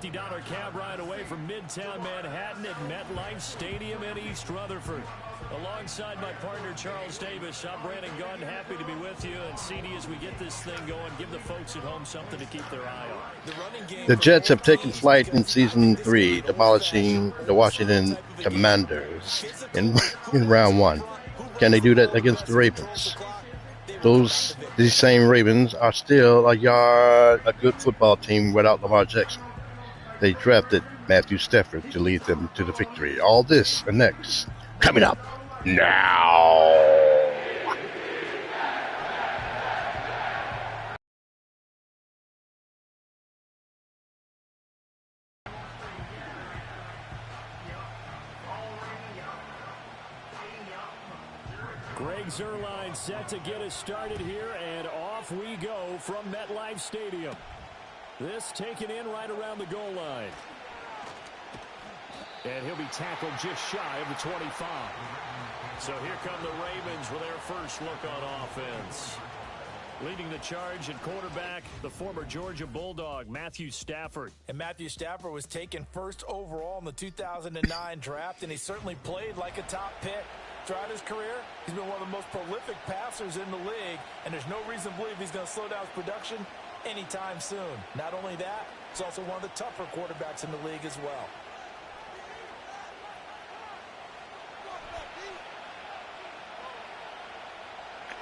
$50 cab ride away from Midtown Manhattan at MetLife Stadium in East Rutherford. Alongside my partner, Charles Davis, I'm Brandon Gunn. Happy to be with you. And CD, as we get this thing going, give the folks at home something to keep their eye on. The Jets have taken flight in Season 3, demolishing the Washington Commanders in round 1. Can they do that against the Ravens? These same Ravens are still a good football team without Lamar Jackson. They drafted Matthew Stafford to lead them to the victory. All this and next coming up now. Greg Zuerlein set to get us started here, and off we go from MetLife Stadium. This taken in right around the goal line. And he'll be tackled just shy of the 25. So here come the Ravens with their first look on offense. Leading the charge at quarterback, the former Georgia Bulldog, Matthew Stafford. And Matthew Stafford was taken first overall in the 2009 draft, and he certainly played like a top pick. Throughout his career, he's been one of the most prolific passers in the league, and there's no reason to believe he's going to slow down his production anytime soon. Not only that, he's also one of the tougher quarterbacks in the league as well.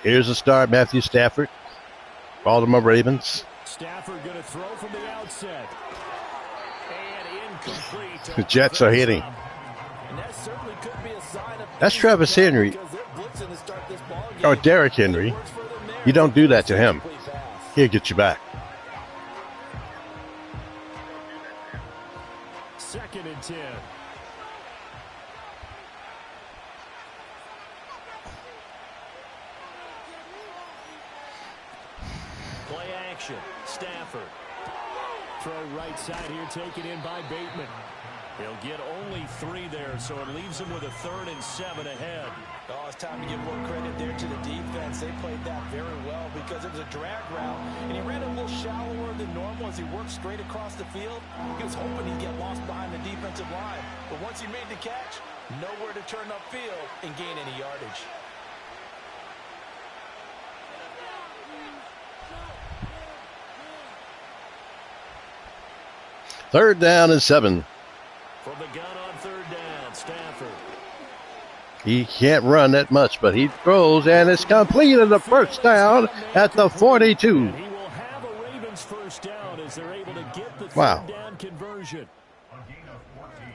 Here's the start, Matthew Stafford, Baltimore Ravens. Stafford going to throw from the outset. And incomplete. The Jets are hitting. And that certainly could be a sign of That's Travis Henry. Or Derrick Henry. You don't do that to him. He'll get you back. 2nd and 10. Play action. Stafford. Throw right side here, taken in by Bateman. He'll get only 3 there, so it leaves him with a 3rd and 7 ahead. Oh, it's time to give more credit there to the defense. They played that very well because it was a drag route, and he ran a little shallower than normal as he worked straight across the field. He was hoping he'd get lost behind the defensive line, but once he made the catch, nowhere to turn upfield and gain any yardage. Third down and 7. From the gun on 3rd down, Stafford. He can't run that much, but he throws, and it's completed the first down at the 42. And he will have a Ravens first down as they're able to get the 3rd down conversion.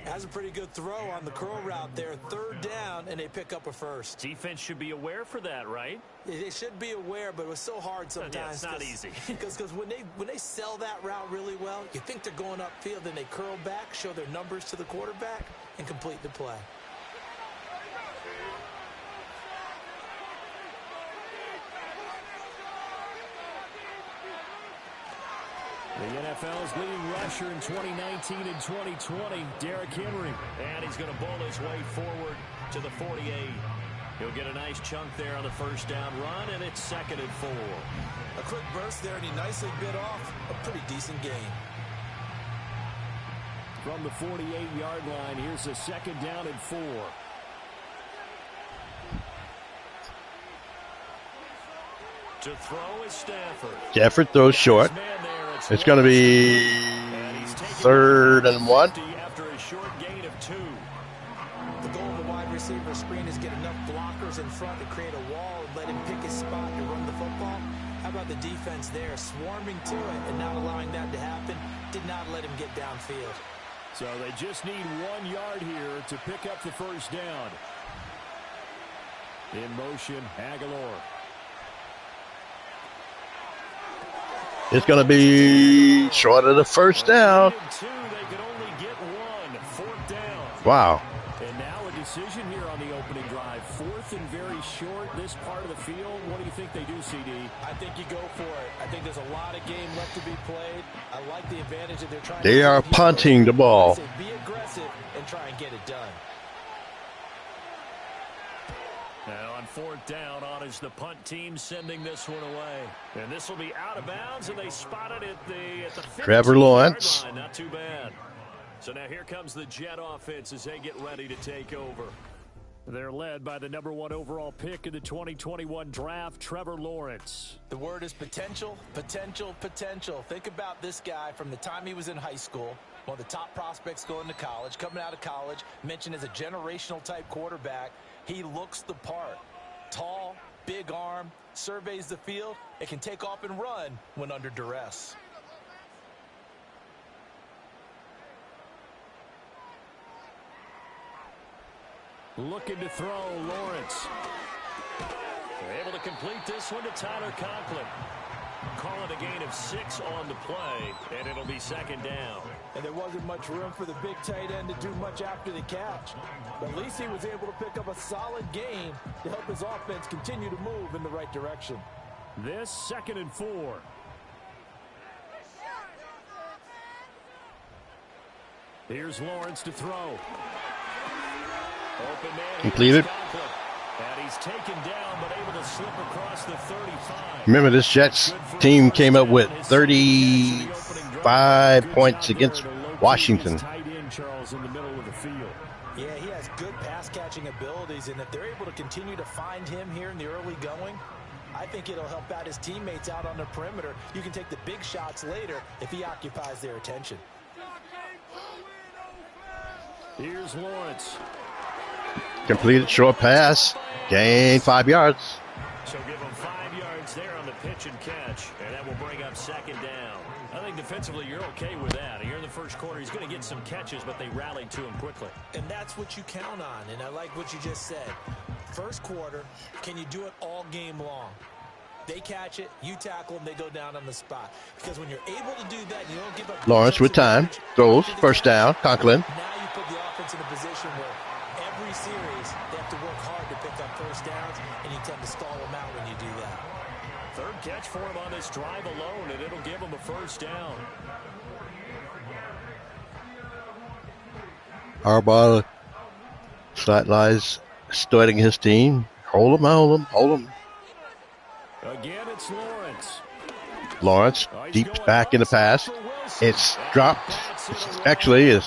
Has a pretty good throw on the curl route there. 3rd down, and they pick up a first. Defense should be aware for that, right? They should be aware, but it was so hard sometimes. Yeah, it's not easy. Because when they sell that route really well, you think they're going upfield, then they curl back, show their numbers to the quarterback, and complete the play. The NFL's leading rusher in 2019 and 2020, Derrick Henry. And he's going to bowl his way forward to the 48. He'll get a nice chunk there on the first down run, and it's 2nd and 4. A quick burst there, and he nicely bit off a pretty decent gain. From the 48-yard line, here's a 2nd down and 4. To throw is Stafford. Stafford throws short. It's going to be 3rd and 1. After a short gain of 2. The goal of the wide receiver screen is get enough blockers in front to create a wall and let him pick his spot to run the football. How about the defense there, swarming to it and not allowing that to happen? Did not let him get downfield. So they just need 1 yard here to pick up the first down. In motion, Aguilar. It's going to be short of the first down. They could only get 1. 4th down. Wow. And now a decision here on the opening drive. 4th and very short, this part of the field. What do you think they do, CD? I think you go for it. I think there's a lot of game left to be played. I like the advantage that they're trying They are punting the ball. Be aggressive and try and get it done. Now on 4th down, on as the punt team sending this one away. And this will be out of bounds, and they spotted it at the 15-yard Trevor Lawrence. line. Not too bad. So now here comes the Jet offense as they get ready to take over. They're led by the #1 overall pick in the 2021 draft, Trevor Lawrence. The word is potential, potential, potential. Think about this guy from the time he was in high school, one of the top prospects going to college, coming out of college, mentioned as a generational type quarterback. He looks the part. Tall, big arm, surveys the field. It can take off and run when under duress. Looking to throw, Lawrence. They're able to complete this one to Tyler Conklin. Call it a gain of 6 on the play, and it'll be second down. And there wasn't much room for the big tight end to do much after the catch. But at least he was able to pick up a solid gain to help his offense continue to move in the right direction. This 2nd and 4. Here's Lawrence to throw. Open man. Completed. And he's taken down, but able to slip across the 35. Remember, this Jets team came up with 35 points against Washington. Yeah, he has good pass-catching abilities, and if they're able to continue to find him here in the early going, I think it'll help out his teammates out on the perimeter. You can take the big shots later if he occupies their attention. Here's Lawrence. Completed short pass. Gain 5 yards. So give him 5 yards there on the pitch and catch, and that will bring up second down. I think defensively you're okay with that. Here in the first quarter, he's going to get some catches, but they rallied to him quickly. And that's what you count on, and I like what you just said. First quarter, can you do it all game long? They catch it, you tackle them, they go down on the spot. Because when you're able to do that, you don't give up. Lawrence with time. Throws. First down. Conklin. Now you put the offense in a position where every series they have to work hard to pick up first downs, and you tend to stall them out when you do that. Third catch for him on this drive alone, and it'll give him a first down. Harbaugh sidelines starting his team. Hold him, hold him, hold him. Again, it's Lawrence. Lawrence deep back in the pass. It's dropped. Actually, it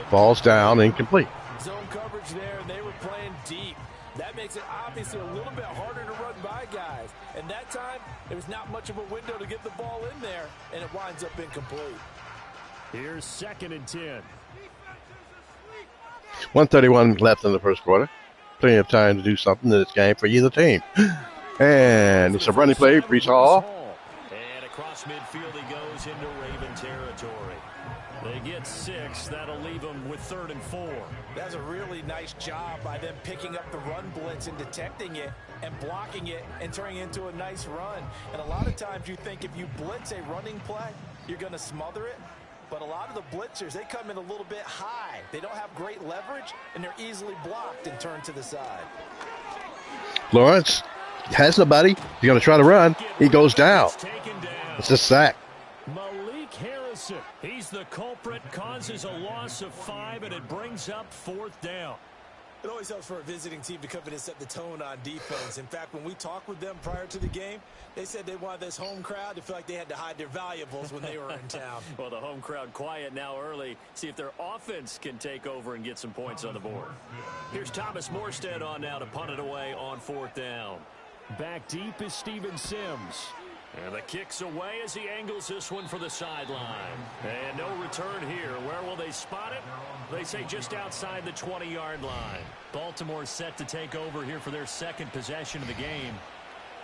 falls down incomplete. Zone coverage there, and they were playing deep. That makes it obviously a little bit harder to run by guys. And that time, there was not much of a window to get the ball in there, and it winds up incomplete. Here's 2nd and 10. 1:31 left in the first quarter. Plenty of time to do something in this game for either team. And it's a running play. Brees Hall. And across midfield he goes into Raven territory. They get 6. That'll leave them with 3rd and 4. That's a really nice job by them picking up the run blitz and detecting it and blocking it and turning it into a nice run. And a lot of times you think if you blitz a running play, you're going to smother it. But a lot of the blitzers, they come in a little bit high. They don't have great leverage, and they're easily blocked and turned to the side. Lawrence has nobody. He's going to try to run. He goes down. It's a sack. Malik Harrison. He's the culprit, causes a loss of 5, and it brings up 4th down. It always helps for a visiting team to come in and set the tone on defense. In fact, when we talked with them prior to the game, they said they wanted this home crowd to feel like they had to hide their valuables when they were in town. Well, the home crowd quiet now early. See if their offense can take over and get some points on the board. Here's Thomas Morstead on now to punt it away on 4th down. Back deep is Steven Sims. And the kick's away as he angles this one for the sideline. And no return here. Where will they spot it? They say just outside the 20-yard line. Baltimore set to take over here for their 2nd possession of the game.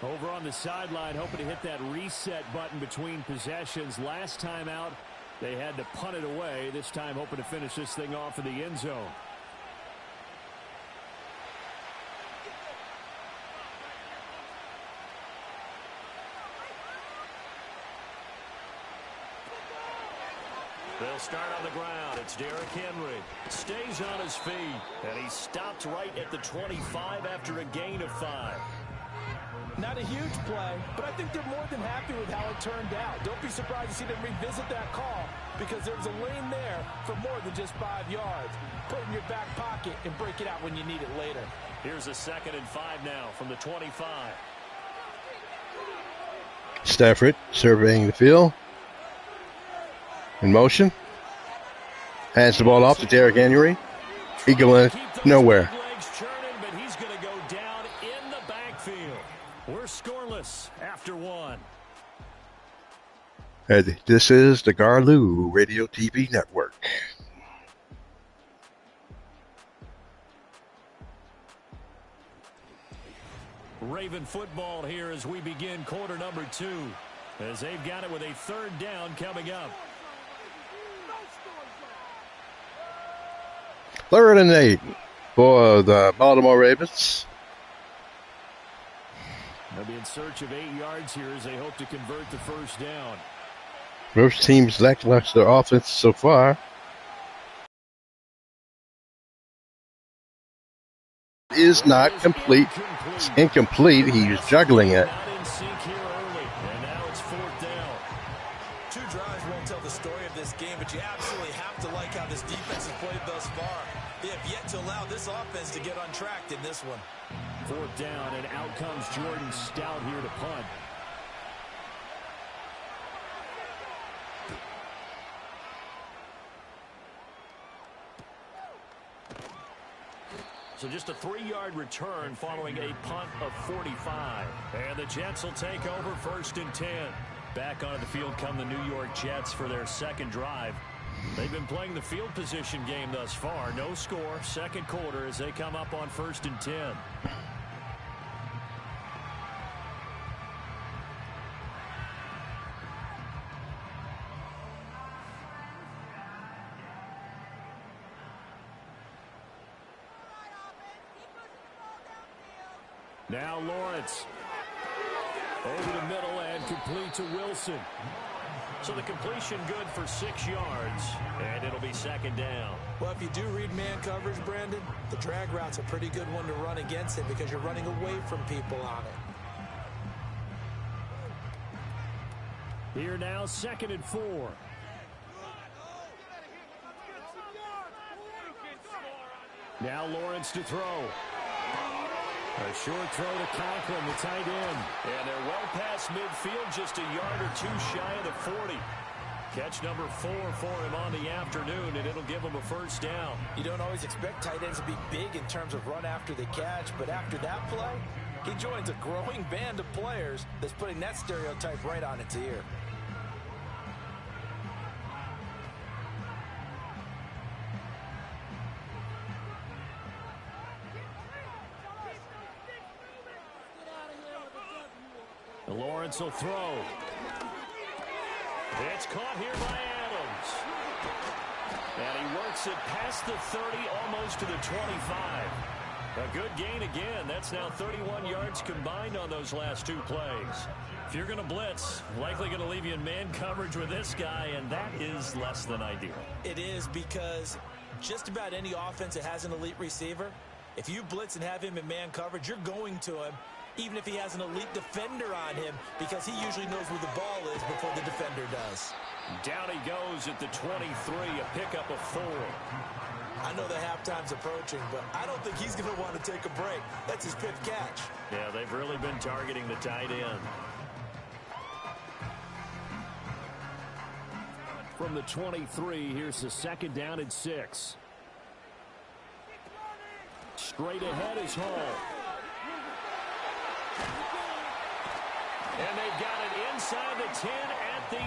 Over on the sideline, hoping to hit that reset button between possessions. Last time out, they had to punt it away. This time hoping to finish this thing off in the end zone. They'll start on the ground. It's Derrick Henry. Stays on his feet. And he stopped right at the 25 after a gain of 5. Not a huge play, but I think they're more than happy with how it turned out. Don't be surprised to see them revisit that call because there's a lane there for more than just 5 yards. Put it in your back pocket and break it out when you need it later. Here's a 2nd and 5 now from the 25. Stafford surveying the field. In motion. Hands the ball off to Derrick Henry. He going nowhere. Legs churning, but he's going to go down in the backfield. We're scoreless after 1. This is the Garloo Radio TV Network. Raven football here as we begin quarter number 2. As they've got it with a 3rd down coming up. 3rd and 8 for the Baltimore Ravens. They'll be in search of 8 yards here as they hope to convert the 1st down. Most teams lackluster offense so far. Is not complete. It's incomplete. He's juggling it. Not in sync here early, and now it's 4th down. 2 drives won't tell the story of this game, but you absolutely have to like how this defense has played thus far. They have yet to allow this offense to get untracked in this one. 4th down, and out comes Jordan Stout here to punt. So just a 3-yard return following a punt of 45. And the Jets will take over 1st and 10. Back onto the field come the New York Jets for their 2nd drive. They've been playing the field position game thus far. No score, 2nd quarter as they come up on 1st and 10. Now Lawrence. Over the middle and complete to Wilson. So the completion good for 6 yards, and it'll be 2nd down. Well, if you do read man coverage, Brandon, the drag route's a pretty good one to run against it because you're running away from people on it. Here now, 2nd and 4. Now Lawrence to throw. A short throw to Conklin, the tight end. And they're well past midfield, just a yard or 2 shy of the 40. Catch number 4 for him on the afternoon, and it'll give him a 1st down. You don't always expect tight ends to be big in terms of run after the catch, but after that play, he joins a growing band of players that's putting that stereotype right on its ear. Lawrence will throw. It's caught here by Adams. And he works it past the 30, almost to the 25. A good gain again. That's now 31 yards combined on those last 2 plays. If you're going to blitz, likely going to leave you in man coverage with this guy, and that is less than ideal. It is because just about any offense that has an elite receiver, if you blitz and have him in man coverage, you're going to him, even if he has an elite defender on him, because he usually knows where the ball is before the defender does. Down he goes at the 23, a pickup of 4. I know the halftime's approaching, but I don't think he's going to want to take a break. That's his 5th catch. Yeah, they've really been targeting the tight end. From the 23, here's the 2nd down and 6. Straight ahead is Hall. And they've got it inside the 10 at the 8.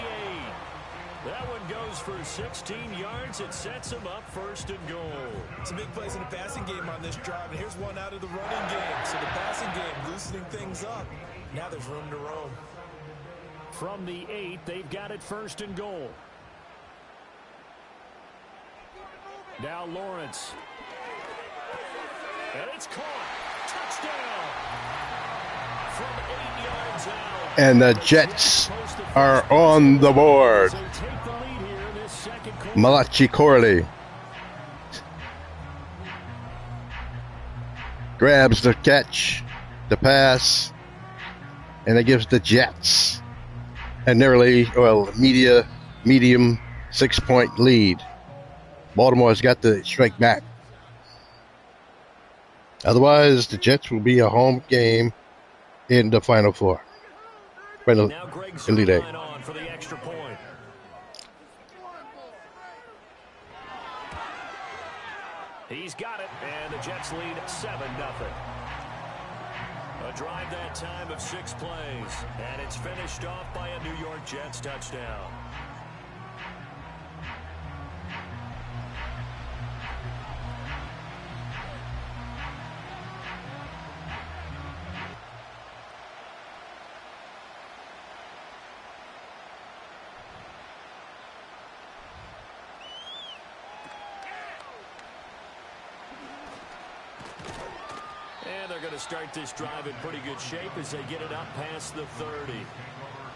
That one goes for 16 yards. It sets them up 1st and goal. Some big plays in the passing game on this drive, and here's one out of the running game. So the passing game loosening things up. Now there's room to roam. From the 8, they've got it 1st and goal. Now Lawrence. And it's caught. Touchdown. From 8 yards out. And the Jets are on the board. Malachi Corley grabs the catch, the pass, and it gives the Jets a medium 6-point lead. Baltimore's got to strike back. Otherwise, the Jets will be a home game in the Final Four. Elite Eight. On for the extra point. He's got it, and the Jets lead 7-0. A drive that time of 6 plays, and it's finished off by a New York Jets touchdown. And they're going to start this drive in pretty good shape as they get it up past the 30.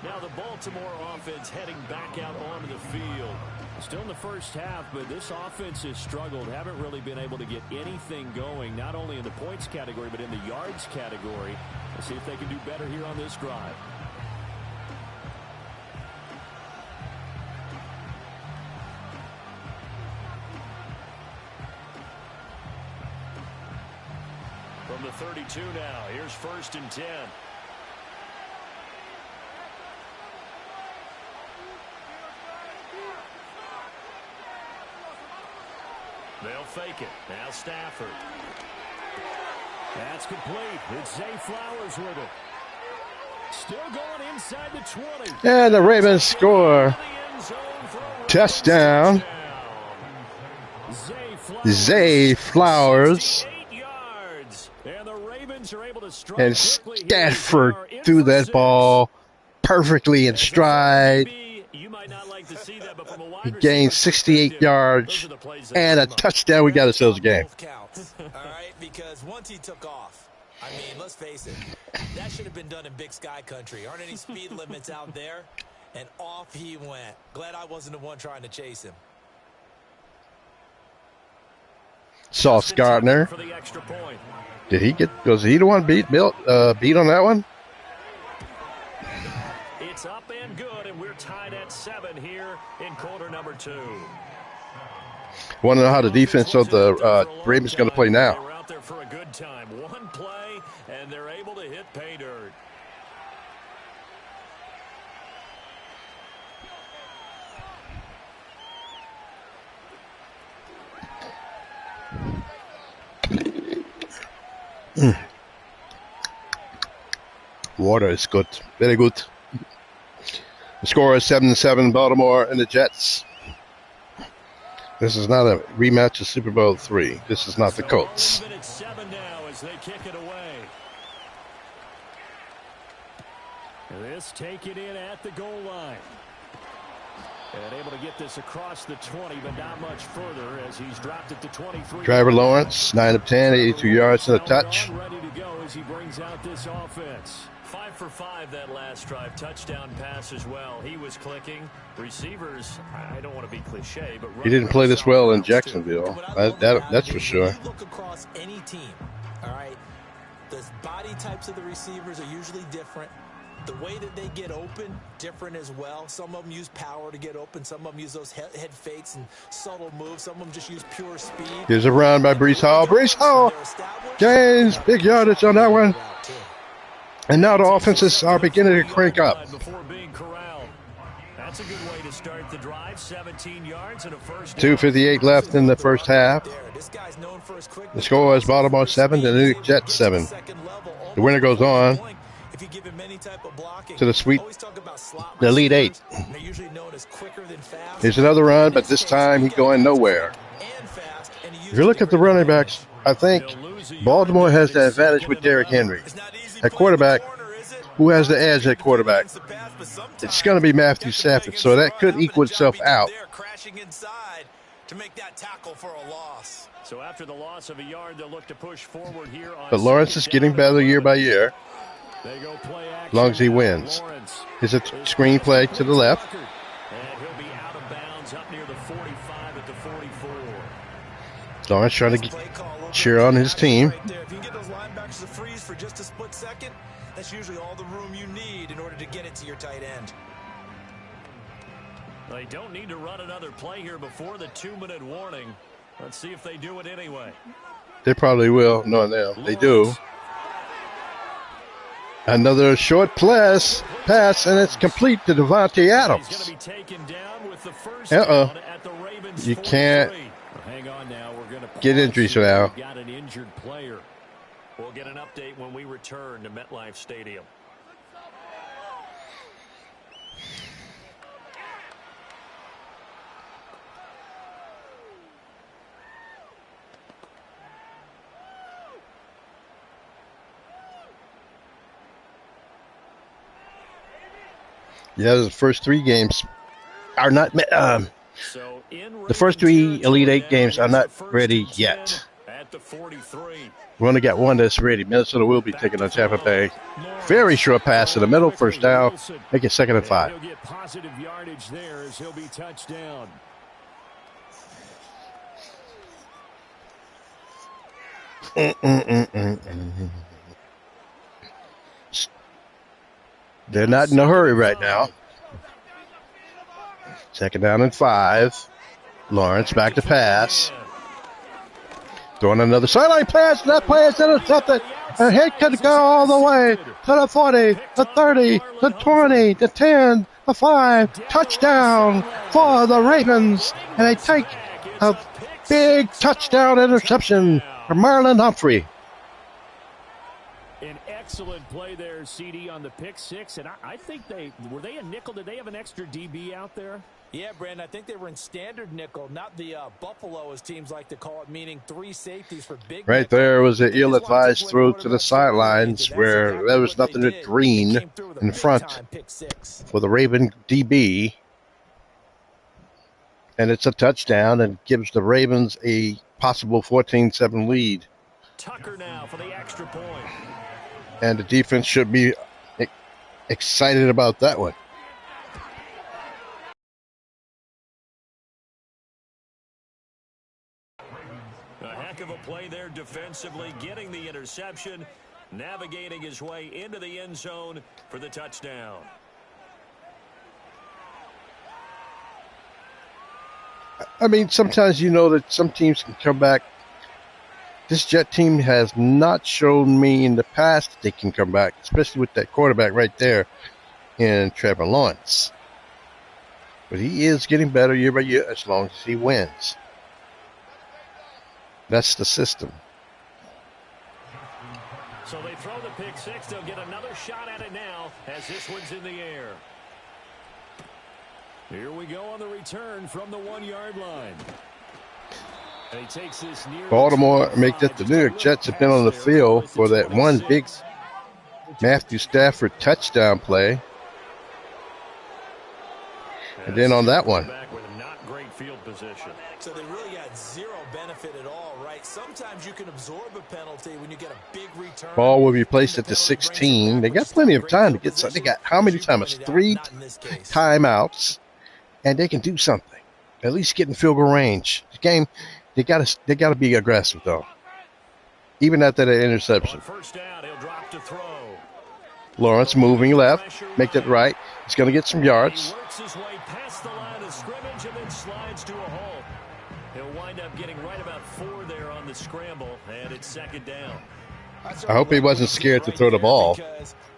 Now the Baltimore offense heading back out onto the field. Still in the first half, but this offense has struggled. Haven't really been able to get anything going, not only in the points category, but in the yards category. Let's see if they can do better here on this drive. From the 32 now, here's 1st and 10. They'll fake it. Now Stafford. That's complete. It's Zay Flowers with it. Still going inside the 20. And the Ravens score. Touchdown. Zay Flowers. And Stafford threw that ball perfectly in stride. He gained 68 yards and a touchdown. We got ourselves a game. All right, because once he took off, I mean, let's face it, that should have been done in Big Sky Country. Aren't any speed limits out there? And off he went. Glad I wasn't the one trying to chase him. Sauce Gardner. Did he get? Was he the one beat on that one? It's up and good, and we're tied at 7 here in quarter number 2. Want to know how the defense of the Ravens going to play now? They're out there for a good time. One play, and they're able to hit pay dirt. Water is good. Very good. The score is 7-7, Baltimore and the Jets. This is not a rematch of Super Bowl III. This is not the Colts. Even at 7 now as they kick it away. This take it in at the goal line. And able to get this across the 20, but not much further as he's dropped it to 23. Trevor Lawrence, 9 of 10, 82 yards and a touch. Ready to go as he brings out this offense. 5 for 5 that last drive. Touchdown pass as well. He was clicking. Receivers, I don't want to be cliche, but he didn't play this well in Jacksonville. That's for sure. Look across any team, all right? The body types of the receivers are usually different. The way that they get open, different as well. Some of them use power to get open. Some of them use those head fakes and subtle moves. Some of them just use pure speed. Here's a run by Breece Hall. Breece Hall gains big yardage on that one. And now the offenses are beginning to crank up. Before being corralled. That's a good way to start the drive. 17 yards and a first. 2:58 left in the first half. The score is Baltimore 7 to New York Jets 7. The winner goes on to the Elite Eight. Here's another run, but this time he's going nowhere. If you look at the running backs, I think Baltimore has the advantage with Derrick Henry. At quarterback, who has the edge at quarterback? It's going to be Matthew Stafford, so that could equal itself out. So after the loss of a yard, they'll look to push forward here. But Lawrence is getting better year by year, as long as he wins. Here's a screen play to the left. And he'll be out of bounds up near the 45 at the 44. Lawrence trying to cheer on his team. Right there. If you can get those linebackers to freeze for just a split second, that's usually all the room you need in order to get it to your tight end. They don't need to run another play here before the 2-minute warning. Let's see if they do it anyway. They probably will. No, they do. Another short pass, and it's complete to Devontae Adams. He's going to be taken down with the first down at the Ravens. You can't hang on now. We're going to get injuries now. We've got an injured player. We'll get an update when we return to MetLife Stadium. Yeah, the first 3 games are not. The first 3 Elite 8 games are not ready yet. We only got one that's ready. Minnesota will be taking on Tampa Bay. Very short pass in the middle, first down. Make it 2nd and 5. He'll get positive yardage there as he'll be touchdown. They're not in a hurry right now. 2nd down and 5. Lawrence back to pass. Throwing another sideline pass. That play is intercepted. And he could go all the way to the 40, the 30, the 20, the 10, the 5. Touchdown for the Ravens. And they take a big touchdown interception from Marlon Humphrey. An excellent play there, CD, on the pick 6. And I think were they a nickel? Did they have an extra DB out there? Yeah, Brandon, I think they were in standard nickel, not the buffalo, as teams like to call it, meaning 3 safeties for big. Right there was an ill-advised throw to the sidelines where there was nothing but green in front for the Raven DB. And it's a touchdown and gives the Ravens a possible 14-7 lead. Tucker now for the extra point. And the defense should be excited about that one. A heck of a play there defensively, getting the interception, navigating his way into the end zone for the touchdown. I mean, sometimes you know that some teams can come back. This Jet team has not shown me in the past that they can come back, especially with that quarterback right there in Trevor Lawrence. But he is getting better year by year as long as he wins. That's the system. So they throw the pick 6. They'll get another shot at it now as this one's in the air. Here we go on the return from the 1-yard line. And he takes this near Baltimore make that the New York Jets have been on the field for that one big Matthew Stafford touchdown play. And then on that one. Not great field position. So they really got zero benefit at all, right? Sometimes you can absorb a penalty when you get a big return. Ball will be placed at the 16. They got plenty of time to get something. They got how many times? 3 timeouts. And they can do something. At least get in field goal range. The game, they gotta be aggressive though. Even after that interception. First down, he'll drop to throw. Lawrence moving left, make that right. He's going to get some yards. He works his way past the line of scrimmage and then slides to a halt. He'll wind up getting right about 4 there on the scramble, and it's 2nd down. I hope he wasn't scared to throw the ball.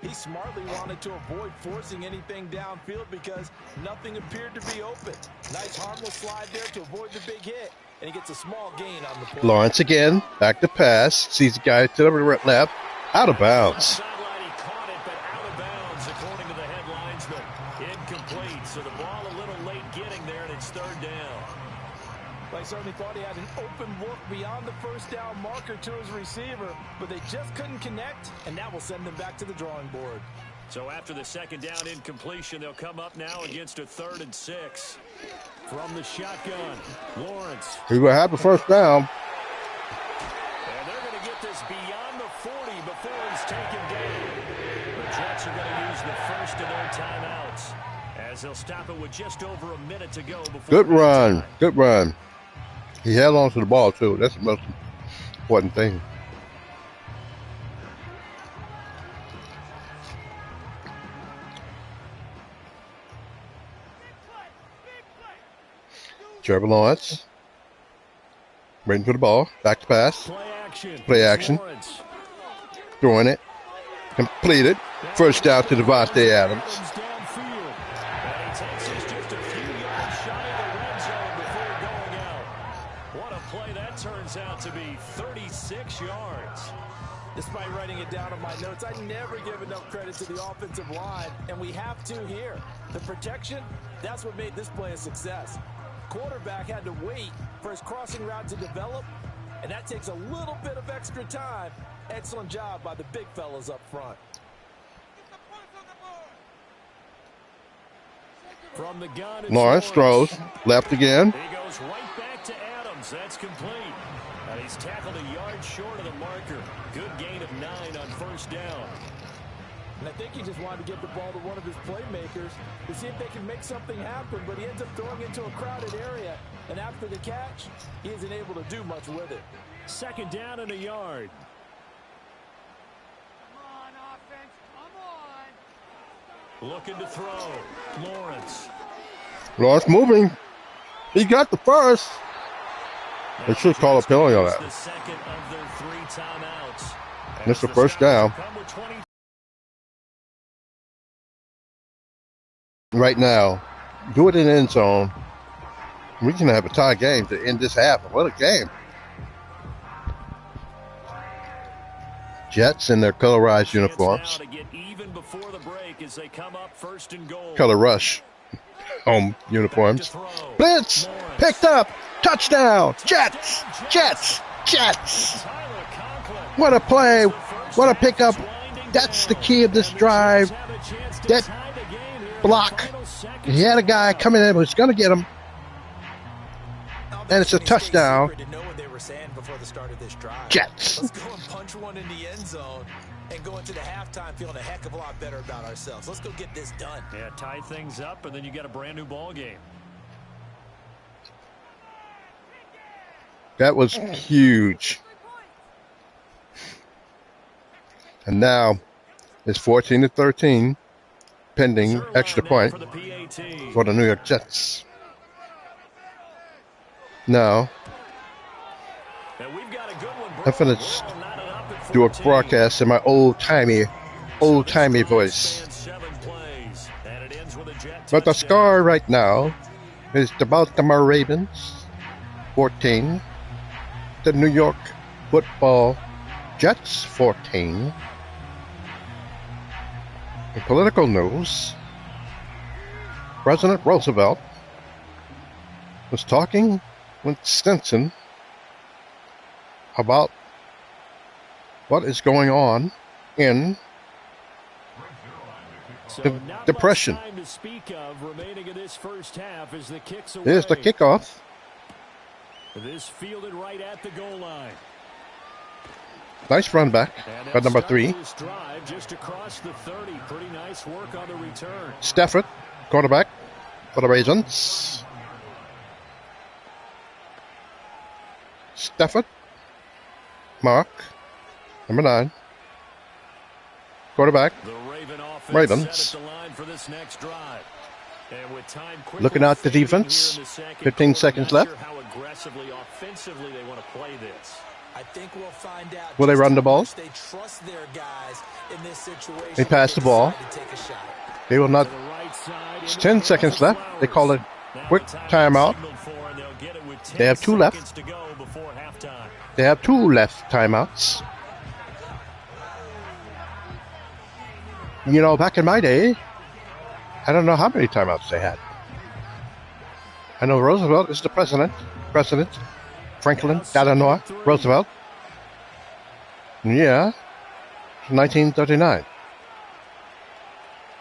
He smartly wanted to avoid forcing anything downfield because nothing appeared to be open. Nice harmless slide there to avoid the big hit, and he gets a small gain on the play. Lawrence again, back to pass. Sees the guy to the left, out of bounds. He caught it, but out of bounds, according to the head linesman. Incomplete, so the ball a little late getting there, and it's 3rd down. I certainly thought he had an open look beyond the first down marker to his receiver, but they just couldn't connect, and that will send them back to the drawing board. So after the 2nd down incompletion, they'll come up now against a 3rd and 6. From the shotgun, Lawrence. He will have the first down. And they're going to get this beyond the 40 before he's taken down. The Jets are going to use the first of their timeouts as they'll stop it with just over a minute to go. Before Good run. Good run. He held on to the ball, too. That's the most important thing. Trevor Lawrence. Waiting for the ball. Back to pass. Play action. Throwing it. Completed. First down to Devontae Adams. What a play that turns out to be. 36 yards. Despite writing it down on my notes, I never give enough credit to the offensive line, and we have to here. The protection, that's what made this play a success. Quarterback had to wait for his crossing route to develop, and that takes a little bit of extra time. Excellent job by the big fellas up front. From the gun, Lawrence throws. Left again. He goes right back to Adams. That's complete. And he's tackled a yard short of the marker. Good gain of 9 on first down. And I think he just wanted to get the ball to one of his playmakers to see if they can make something happen, but he ends up throwing into a crowded area, and after the catch, he isn't able to do much with it. Second down and a yard. Come on, offense, come on. Looking to throw. Lawrence moving. He got the first. They should call a penalty on that. The second of their 3 timeouts. That's the first down. Right now, do it in the end zone. We can have a tie game to end this half. What a game. Jets in their colorized uniforms. Color rush. Home uniforms. Blitz! Picked up! Touchdown! Jets! Jets! Jets! What a play! What a pickup! That's the key of this drive. That block. He had a guy coming in who was going to get him. And it's a touchdown. Jets. Let's go and punch one in the end zone and go into the halftime feeling a heck of a lot better about ourselves. Let's go get this done. Yeah, tie things up, and then you got a brand new ball game. That was huge. And now it's 14-13, pending extra point for the New York Jets. Now, I'm going to do a broadcast in my old-timey voice. But the score right now is the Baltimore Ravens 14, the New York Football Jets 14. In political news, President Roosevelt was talking with Stinson about what is going on in the Depression. Here's the kickoff. This fielded right at the goal line. Nice run back by number 3. Just across the 30. Pretty nice work on the return. Stafford, quarterback for the Ravens. Stafford, Mark, number 9. Quarterback, Ravens. Looking out the defense. 15 seconds left. How aggressively, offensively they want to play this. I think we'll find out. Will they run the ball? They trust their guys in this situation. They pass the ball. They will not. It's 10 seconds left. They call it quick timeout. They have 2 left. They have 2 left timeouts. You know, back in my day, I don't know how many timeouts they had. I know Roosevelt is the president. Franklin Delano Roosevelt. Yeah, 1939.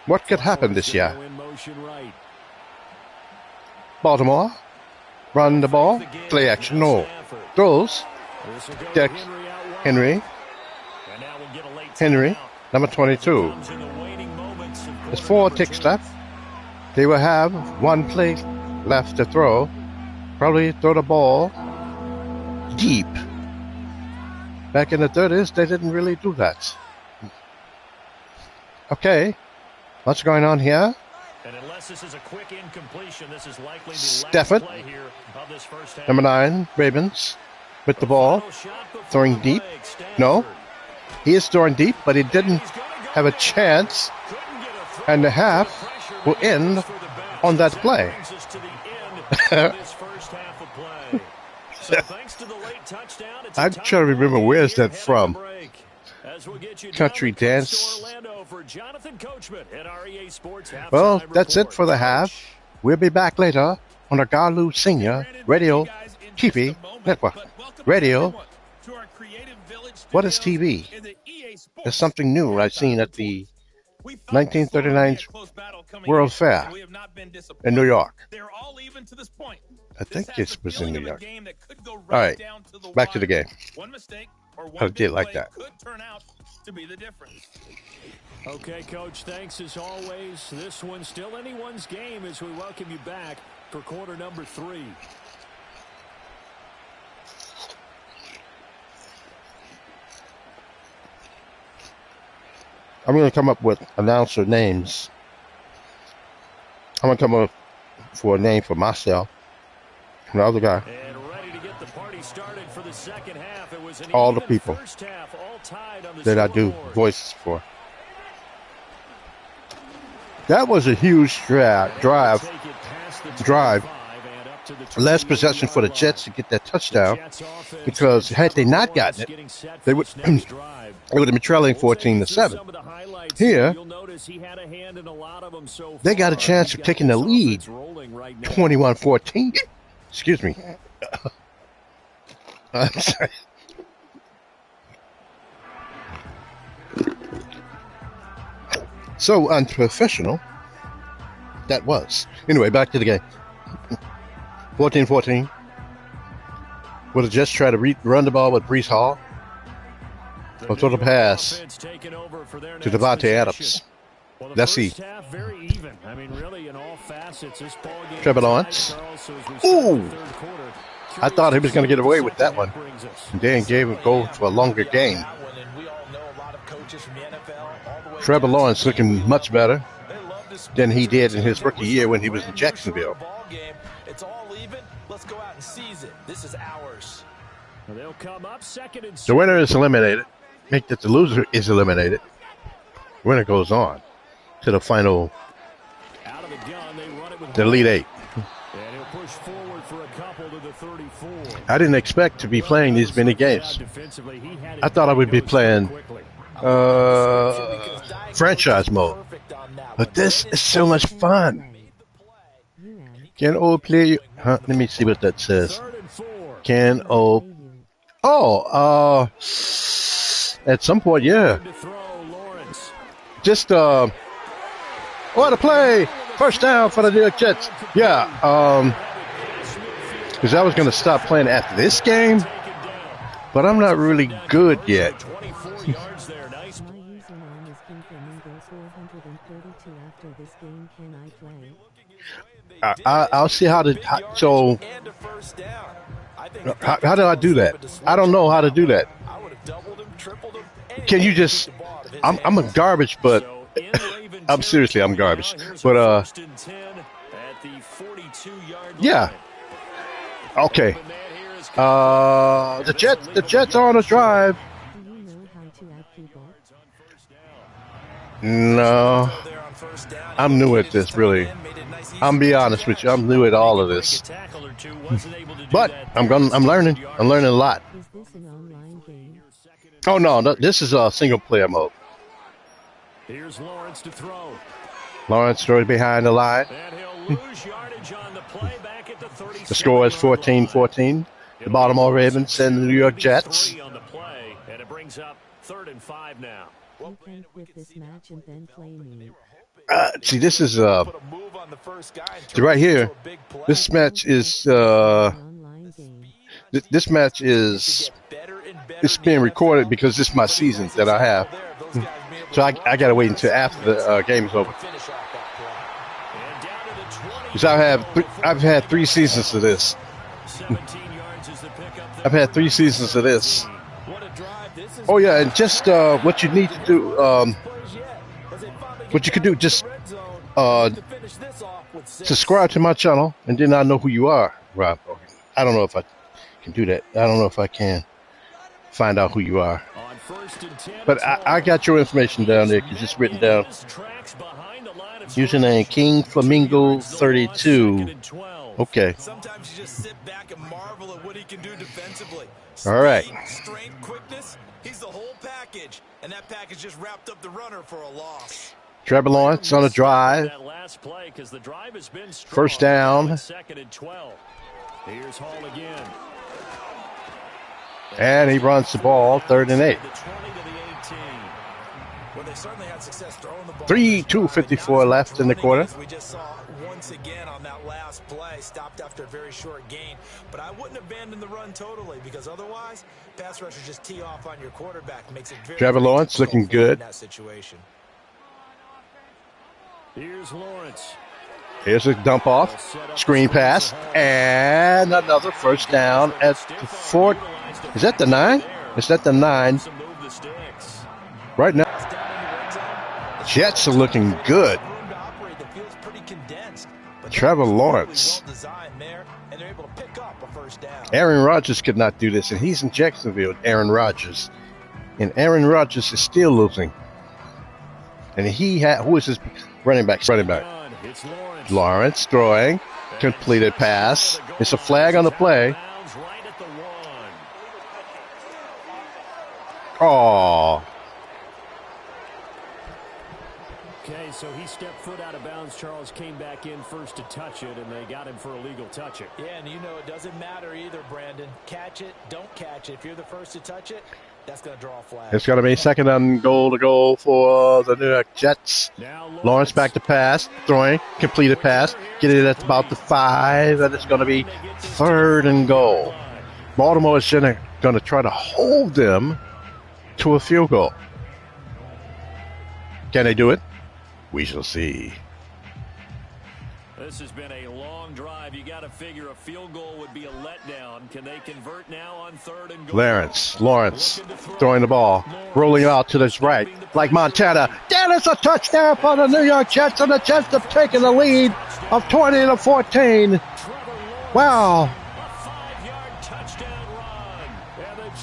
What could happen this year? Baltimore, run the ball, play action, no. Throws, Dick Henry, number 22. There's 4 ticks left. They will have 1 play left to throw. Probably throw the ball deep. Back in the 30s, they didn't really do that. Okay, what's going on here? And unless this is a quick incompletion, this is likely the Stafford, last play here of this first half. number 9, Ravens, with the ball, throwing deep. No, he is throwing deep, but he didn't have a chance, and the half will end on that play. I'm trying to remember where's that from. Country dance. Well, that's it for the half. We'll be back later on the Garlu Senior Radio TV Network. Radio. What is TV? It's something new I've seen at the 1939 World Fair in New York. I think it was in New York. All right, back to the game. I did like that. Okay, Coach, thanks as always. This one's still anyone's game as we welcome you back for quarter number 3. I'm going to come up with announcer names. I'm going to come up for a name for myself. And the other guy. And ready to get the party started for the second half. It was all the people that I do voices for. That was a huge drive. Last possession for the Jets to get that touchdown, because had they not gotten it, they would have been trailing 14-7. Here, they got a chance of taking the lead, 21-14. Excuse me. I'm sorry. So unprofessional that was. Anyway, back to the game. 14-14. Will the Jets try to run the ball with Breece Hall? Or throw the pass to Devontae Adams? Let's see. Trevor Lawrence. Ooh! I thought he was going to get away with that one. And then gave him go for a longer game. Trevor Lawrence looking much better than he did in his rookie year when he was in Jacksonville. It's all even. Let's go out and seize it. This is ours. They'll come up second and the winner is eliminated. Make that the loser is eliminated. The winner goes on to the final, the Elite Eight. And he'll push forward for a couple to the 34. I didn't expect to be playing these many games. I thought I would be playing franchise mode. But this is so much fun. Can O play? Huh? Let me see what that says. Can O? Oh, at some point, yeah. Just what a play! First down for the New York Jets. Yeah, because I was going to stop playing after this game, but I'm not really good yet. I'll see how do I do that? I don't know how to do that. Can you just? I'm a garbage, but I'm garbage. But yeah. Okay. The Jets are on a drive. No, I'm new at this, really. I'm be honest with you. I'm new at all of this, but I'm learning. I'm learning a lot. Oh no, this is a single player mode. Here's Lawrence to throw. Lawrence throws behind the line. The score is 14-14. The Baltimore Ravens and the New York Jets. And it brings up 3rd and 5 now. See, this is right here. This match is it's being recorded because this is my season that I have. So I got to wait until after the game is over. Because I've had 3 seasons of this. I've had 3 seasons of this. Oh yeah, and just what you need to do, what you could do, just subscribe to my channel, and then I know who you are, Rob. I don't know if I can do that. I don't know if I can find out who you are. But I got your information down there because it's written down. Username King Flamingo 32. Okay. Sometimes you just sit back and marvel at what he can do defensively. All right. Strength, quickness, he's the whole package. And that package just wrapped up the runner for a loss. Trevor Lawrence on a drive. First down. Here's Hall again. And he runs the ball, 3rd and 8. Well, they certainly had success throwing the ball. 2:54 left in the quarter. We just saw once again on that last play, stopped after a very short gain. But I wouldn't abandon the run totally, because otherwise, pass rushers just tee off on your quarterback. Makes it very Trevor Lawrence looking good. In that situation. Here's Lawrence. Here's a dump off, screen pass, and another first down at the 4. Is that the 9? Is that the 9? Right now, Jets are looking good. Trevor Lawrence. Aaron Rodgers could not do this, and he's in Jacksonville, Aaron Rodgers. And Aaron Rodgers is still losing. And who is his running back? Lawrence throwing, completed pass. It's a flag on the play. Oh. Okay, so he stepped foot out of bounds. Charles came back in first to touch it, and they got him for a legal touch it. Yeah, and you know it doesn't matter either, Brandon. Catch it, don't catch it. If you're the first to touch it, that's going to draw a flag. It's going to be 2nd and goal to go for the New York Jets. Lawrence back to pass, throwing, completed pass, get it at about the 5, and it's going to be 3rd and goal. Baltimore is going to try to hold them to a field goal. Can they do it? We shall see. This has been a long drive. You got to figure a field goal would be a letdown. Can they convert now on 3rd and goal? Lawrence throwing the ball, rolling out to his right, like Montana. That is a touchdown for the New York Jets, and the Jets have taken the lead of 20-14. Wow.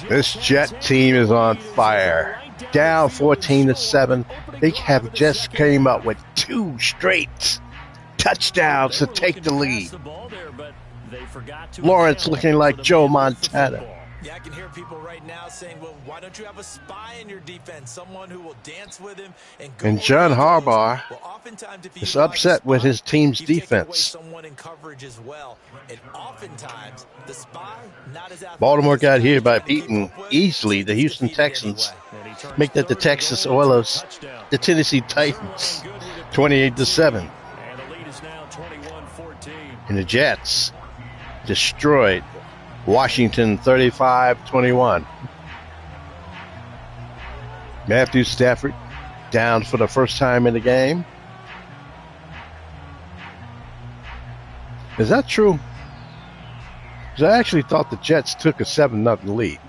This Jet team is on fire. Down 14-7. They have just came up with 2 straight touchdowns to take the lead. Lawrence looking like Joe Montana. Yeah, I can hear people right now saying, well, why don't you have a spy in your defense? Someone who will dance with him and John Harbaugh is upset with his team's defense. Baltimore got here by beating easily the Houston Texans. Make that the Texas Oilers, the Tennessee Titans, 28-7. And the Jets destroyed Washington 35-21. Matthew Stafford down for the first time in the game. Is that true? Because I actually thought the Jets took a 7-0 lead,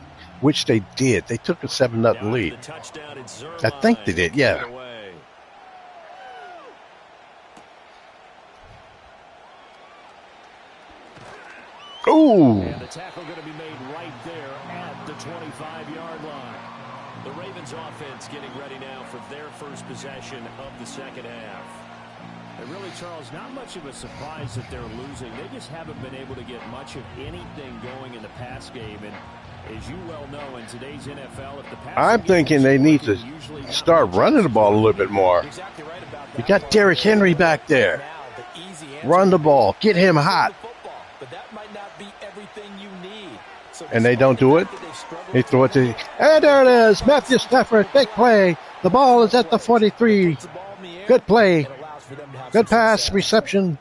which they did. They took a 7-0 lead. I think they did, yeah. Ooh. And the tackle going to be made right there at the 25-yard line. The Ravens offense getting ready now for their first possession of the second half. And really, Charles, not much of a surprise that they're losing. They just haven't been able to get much of anything going in the pass game. And as you well know, in today's NFL, if the pass I'm thinking they need to start running the ball a little bit more. You got Derrick Henry back there. Run the ball. Get him hot. And they don't do it. They throw it to, and there it is. Matthew Stafford, big play. The ball is at the 43. Good play. Good pass, reception.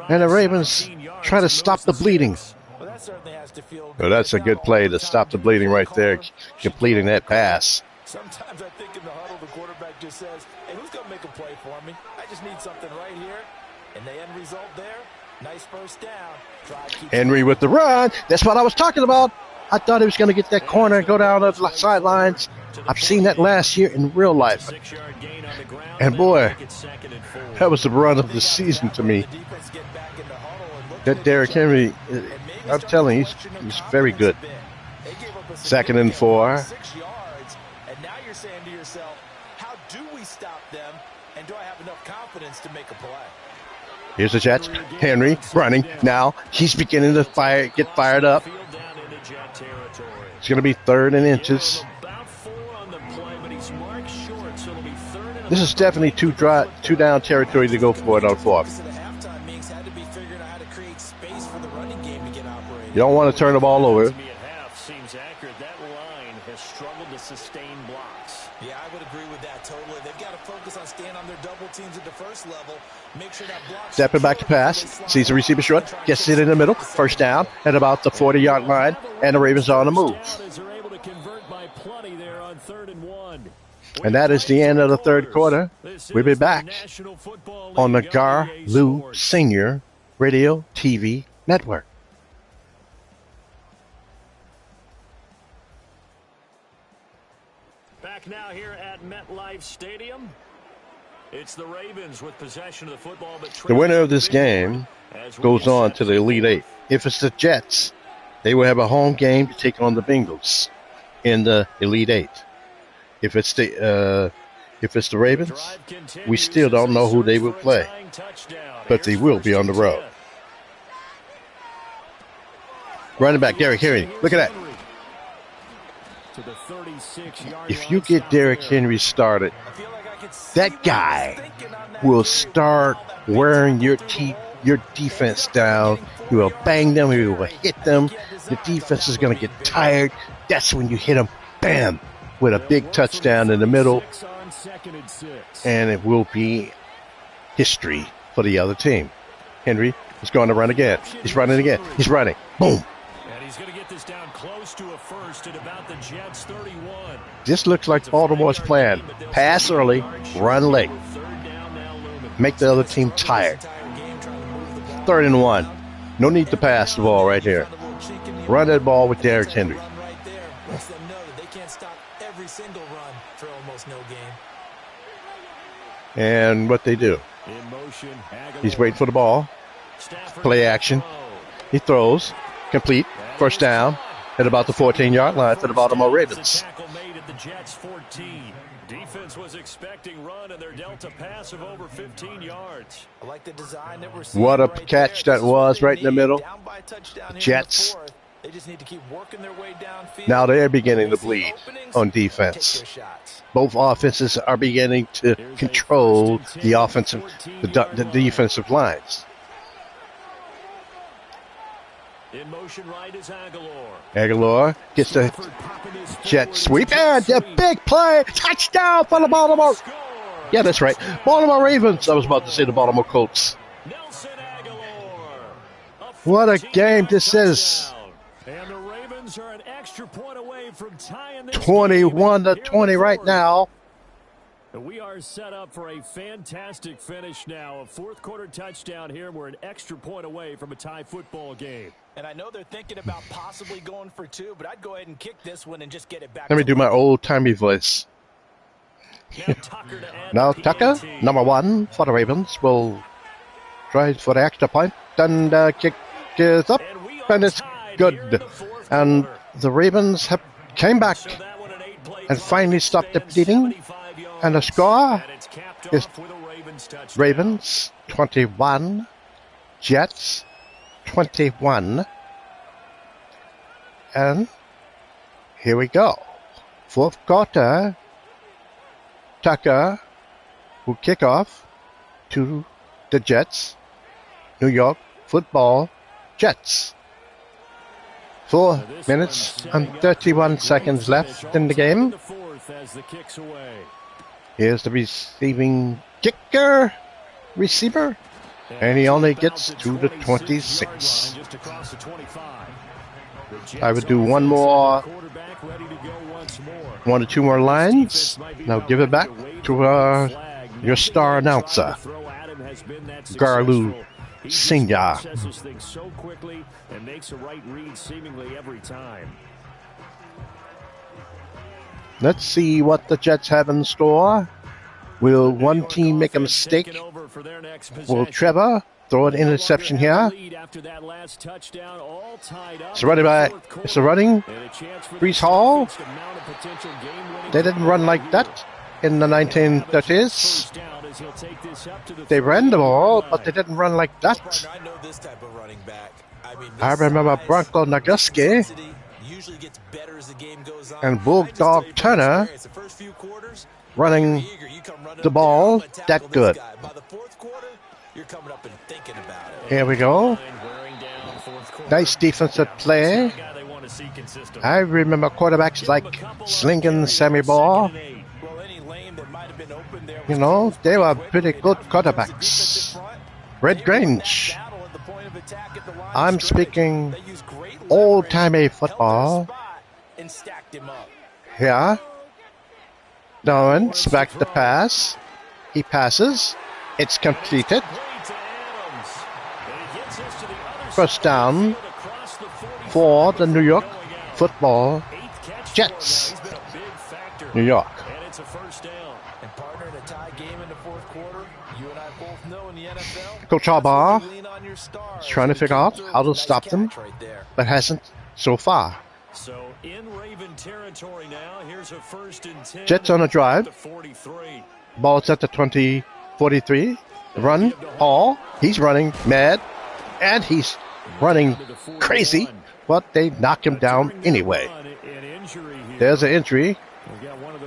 And the Ravens try to stop the bleeding. Well, that's a good play to stop the bleeding right there, completing that pass. Sometimes I think in the huddle, the quarterback just says, hey, who's going to make a play for me? I just need something right here. And the end result there, Nice first down. Henry with the run. That's what I was talking about. I thought he was going to get that corner and go down the sidelines. I've seen that last year in real life. And boy, that was the run of the season to me. That Derrick Henry, I'm telling you, he's very good. 2nd and 4. And now you're saying to yourself, how do we stop them? And do I have enough confidence to make a play? Here's the Jets. Henry running. Now he's beginning to get fired up. It's going to be 3rd and inches. This is definitely two down territory to go for it on 4th. You don't want to turn the ball over. Yeah, I would agree with that totally. They've got to focus on staying on their double teams at the first level. Make sure that block. Stepping back to pass. Sees the receiver short. Gets it in the middle. First down at about the 40-yard line. And the Ravens are on the move. And that is the end of the 3rd quarter. We'll be back on the Gar Lou Senior Radio TV Network. Back now here at MetLife Stadium. It's the Ravens with possession of the football. But the winner of this game goes on to the Elite Eight. If it's the Jets, they will have a home game to take on the Bengals in the Elite Eight. If it's the Ravens, we still don't know who they will play, but they will be on the road. Running back Derrick Henry, look at that. If you get Derrick Henry started, that guy will start wearing your defense down. He will bang them. He will hit them. The defense is going to get tired. That's when you hit them, bam, with a big touchdown in the middle. And it will be history for the other team. Henry is going to run again. He's running again. He's running. Boom. And he's going to get this down close to a first at about the Jets 31. This looks like Baltimore's plan. Pass early, run late. Make the other team tired. 3rd and 1. No need to pass the ball right here. Run that ball with Derrick Henry. And what they do. He's waiting for the ball. Play action. He throws. Complete. First down at about the 14-yard line for the Baltimore Ravens. Defense was expecting run and their delta pass of over 15 yards. I like the design that we're seeing. What a catch that was right in the middle. The Jets. They just need to keep working their way downfield. Now they're beginning to bleed on defense. Both offenses are beginning to control the defensive lines. In motion right is Aguilar. Aguilar gets the jet sweep. And the big play. Touchdown for the Baltimore. Yeah, that's right. Baltimore Ravens. I was about to say the Baltimore Colts. What a game this is. And the Ravens are an extra point away from tying this 21-20 right now. We are set up for a fantastic finish now. A 4th quarter touchdown here. We're an extra point away from a tie football game. And I know they're thinking about possibly going for 2, but I'd go ahead and kick this one and just get it back. Let me do my old-timey voice. Now Tucker, number 1 for the Ravens, will try for the extra point. And the kick is up, and it's good. And the Ravens have came back and finally stopped the bleeding. And the score is Ravens 21, Jets 21. And here we go. 4th quarter. Tucker will kick off to the Jets. New York Football Jets. 4 minutes and 31 seconds left in the game. Here's the receiver, and he only gets to the 26. I would do one or 2 more lines. Now give it back to your star announcer, Garlou Senior. Processes things so quickly and makes a right read seemingly every time. Let's see what the Jets have in store. Will one team make a mistake? Will Trevor throw an interception here? It's running back. It's a running. Brees Hall. They didn't run like that in the 1930s. They ran the ball, but they didn't run like that. I remember Bronco Nagurski and Bulldog Turner running the ball that good. Here we go. Nice defensive play. I remember quarterbacks like Slinkin' Sammy Ball. You know, they were pretty good quarterbacks. Red Grange. I'm speaking old-timey football. Here. Lawrence back the pass. He passes. It's completed. First down for the New York Football Jets. New York. Coach Harbaugh is trying to figure out how to stop them, but hasn't so far. So in Raven territory now, here's a 1st and 10. Jets on a drive. Ball's at the 20-43. Run. Hall. He's running mad. And he's running crazy. But they knock him down anyway. There's an injury.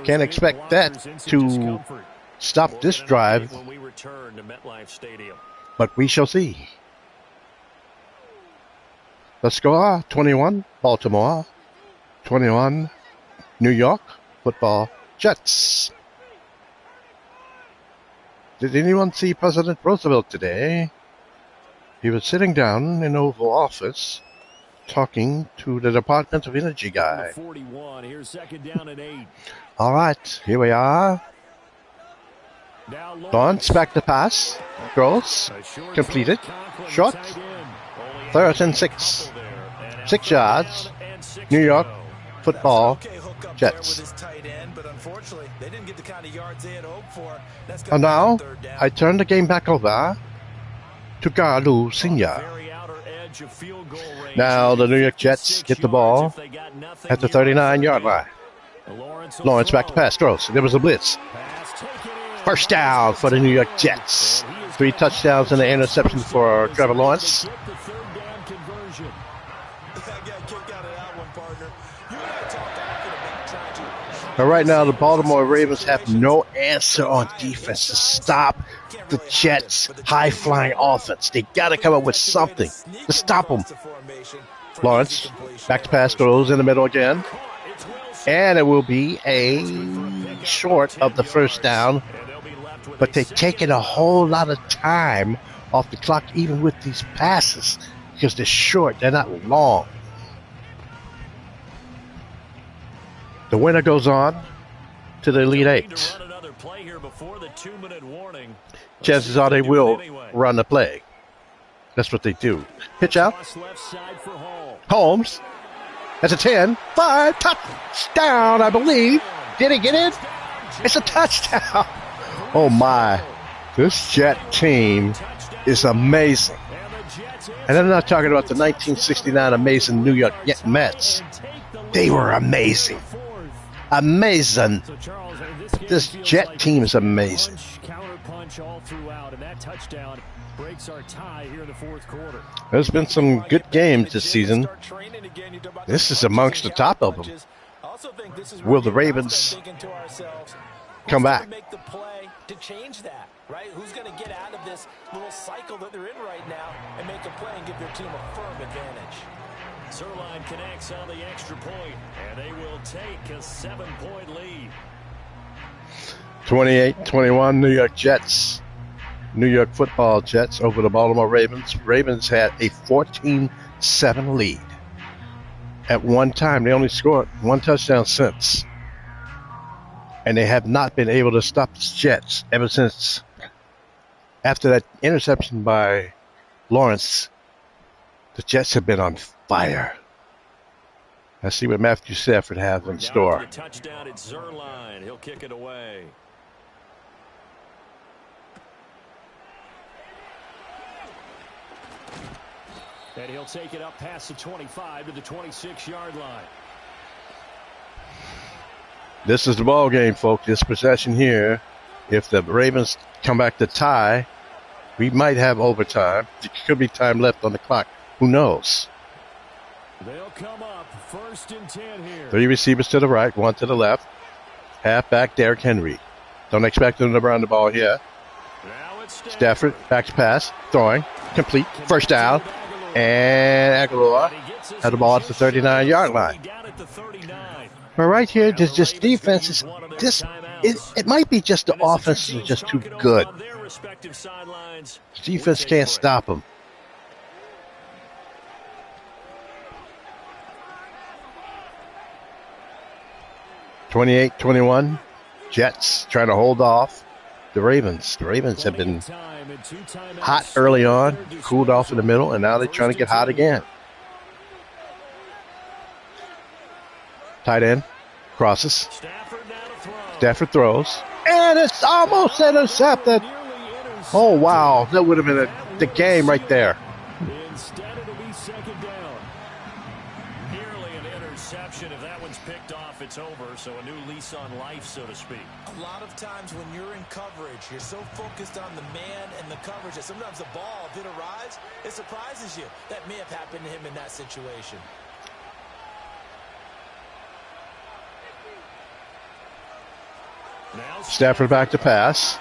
Can't expect that to stop this drive. But we shall see. The score, 21, Baltimore. 21, New York Football Jets. Did anyone see President Roosevelt today? He was sitting down in the Oval Office talking to the Department of Energy guy. 41, here's 2nd down and 8. All right, here we are. Lawrence back to pass. Gross. Completed. Short. 3rd and 6. 6 yards. New York Football Jets. And now, I turn the game back over to Garlu Senior. Now the New York Jets get the ball at the 39-yard line. Lawrence back to pass. Throws. There was a blitz. First down for the New York Jets. 3 touchdowns and an interception for Trevor Lawrence. But right now, the Baltimore Ravens have no answer on defense to stop the Jets' high-flying offense. They got to come up with something to stop them. Lawrence, back to pass, throws in the middle again. And it will be a short of the first down. But they're taking a whole lot of time off the clock, even with these passes, because they're short, they're not long. The winner goes on to the Elite Eight. Chances are they will run the play. That's what they do. Pitch out. Holmes. That's a 10. 5. Touchdown, I believe. Did he get it? It's a touchdown. Oh, my. This Jet team is amazing. And I'm not talking about the 1969 amazing New York Mets. They were amazing. Amazing. This Jet team is amazing. There's been some good games this season. This is amongst the top of them. Will the Ravens come back? To change that, right? Who's going to get out of this little cycle that they're in right now and make a play and give their team a firm advantage? Zerline connects on the extra point, and they will take a 7-point lead. 28-21 New York Jets. New York Football Jets over the Baltimore Ravens. Ravens had a 14-7 lead. At one time, they only scored one touchdown since. And they have not been able to stop the Jets ever since after that interception by Lawrence, the Jets have been on fire. Let's see what Matthew Stafford has in store. Down for the touchdown at Zerline. He'll kick it away. And he'll take it up past the 25 to the 26-yard line. This is the ball game, folks. This possession here, if the Ravens come back to tie, we might have overtime. There could be time left on the clock. Who knows? They'll come up 1st and 10 here. 3 receivers to the right, 1 to the left. Halfback Derrick Henry. Don't expect him to run the ball here. Stafford back to pass, throwing, complete, first down. And Aguilar had the ball at the 39-yard line. But right here, there's just defenses. It might be just the offense is just too good. Defense can't stop them. (28-21). Jets trying to hold off the Ravens. The Ravens have been hot early on, cooled off in the middle, and now they're trying to get hot again. Tight end crosses. Stafford throws. And it's almost intercepted. Oh, wow. That would have been the game right there. Instead, it'll be 2nd down. Nearly an interception. If that one's picked off, it's over. So a new lease on life, so to speak. A lot of times when you're in coverage, you're so focused on the man and the coverage that sometimes the ball, if it arrives, it surprises you. That may have happened to him in that situation. Stafford back to pass.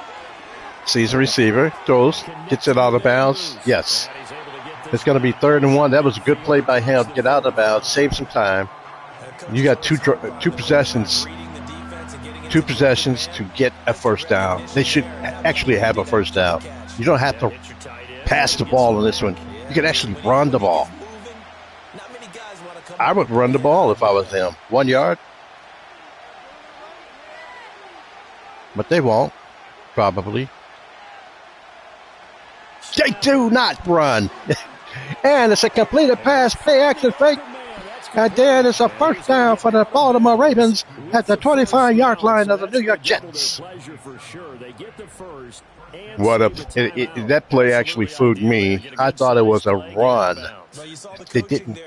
Sees a receiver. Throws. Gets it out of bounds. Yes. It's going to be 3rd and 1. That was a good play by him. Get out of bounds. Save some time. You got two possessions. 2 possessions to get a first down. They should actually have a first down. You don't have to pass the ball on this one. You can actually run the ball. I would run the ball if I was him. 1 yard. But they won't, probably. They do not run. And it's a completed pass, play action fake. And then it's a first down for the Baltimore Ravens at the 25-yard line of the New York Jets. That play actually fooled me. I thought it was a run. They didn't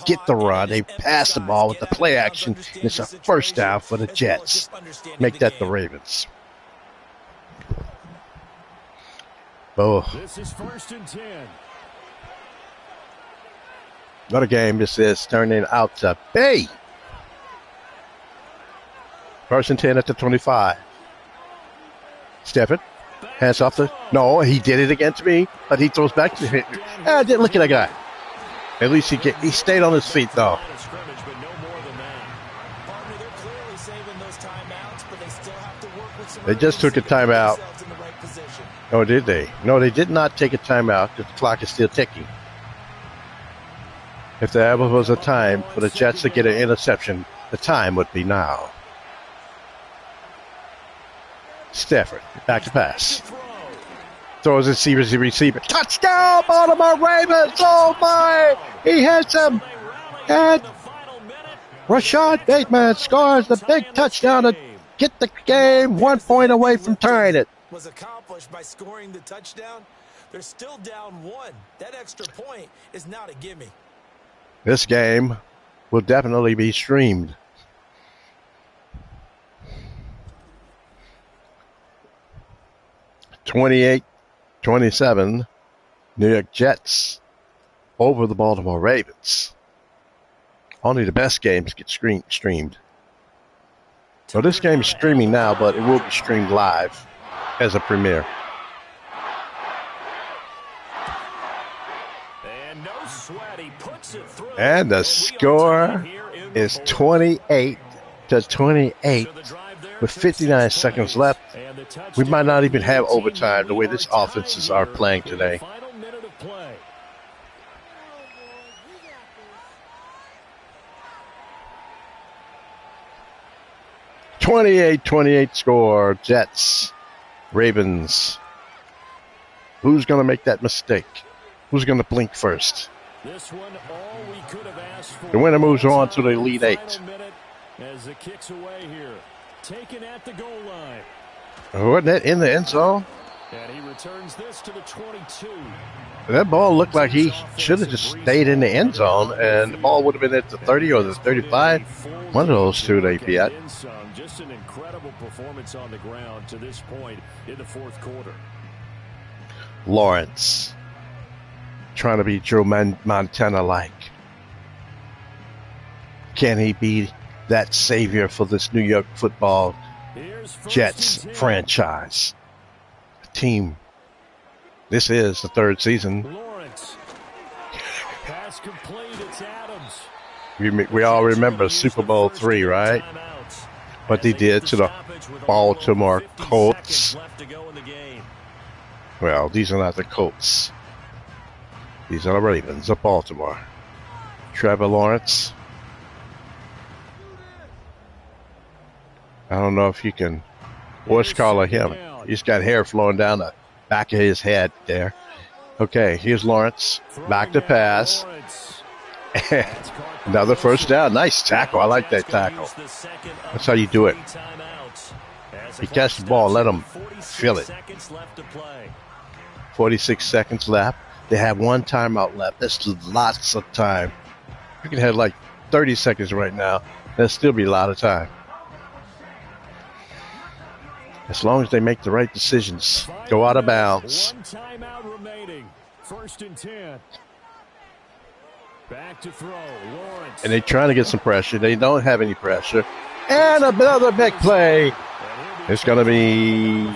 get the run. They passed the ball with the play action. It's a first down for the Jets. Make that the Ravens. Oh. This is 1st and 10. What a game this is turning out to be. 1st and 10 at the 25. Stafford hands off the. No, he did it against me, but he throws back to him. I didn't look at that guy. At least he stayed on his feet, though. They just took a timeout. Oh, did they? No, they did not take a timeout because the clock is still ticking. If there ever was a time for the Jets to get an interception, the time would be now. Stafford, back to pass. Throws it, sees the receiver. Touchdown, Baltimore Ravens! Oh, my! He hits him! And Rashad Bateman scores the big touchdown to get the game 1 point away from tying it. Was accomplished by scoring the touchdown. They're still down 1. That extra point is not a gimme. This game will definitely be streamed. (28-27), New York Jets over the Baltimore Ravens. Only the best games get streamed. So this game is streaming now, but it will be streamed live as a premiere. And the score is 28-28 with 59 seconds left. We might not even have overtime the way these offenses are playing today. (28-28) score. Jets, Ravens. Who's going to make that mistake? Who's going to blink first? This one, all we could have asked for. The winner moves on to the Elite Eight. As the kick's away here, taken at the goal line. Wasn't that in the end zone? And he returns this to the 22. That ball looked like he should have just stayed in the end zone, and the ball would have been at the 30 or the 35. One of those two they be at. Just an incredible performance on the ground to this point in the fourth quarter. Lawrence trying to be Joe Montana-like. Can he be that savior for this New York football Jets franchise? Team. This is the third season. Lawrence. Pass complete. It's Adams. We all remember Super Bowl III, right? What they did to the Baltimore Colts. Well, these are not the Colts. These are the Ravens of Baltimore. Trevor Lawrence. I don't know if you can voice collar him. He's got hair flowing down the back of his head there. Okay, here's Lawrence. Back to pass. Another first down. Nice tackle. I like that tackle. That's how you do it. You catch the ball, let them feel it. 46 seconds left. They have one timeout left. That's lots of time. You can have like 30 seconds right now. That'll still be a lot of time. As long as they make the right decisions. Go out of bounds. One timeout remaining. 1st and 10. Back to throw. Lawrence. And they're trying to get some pressure. They don't have any pressure. And another big play. It's going to be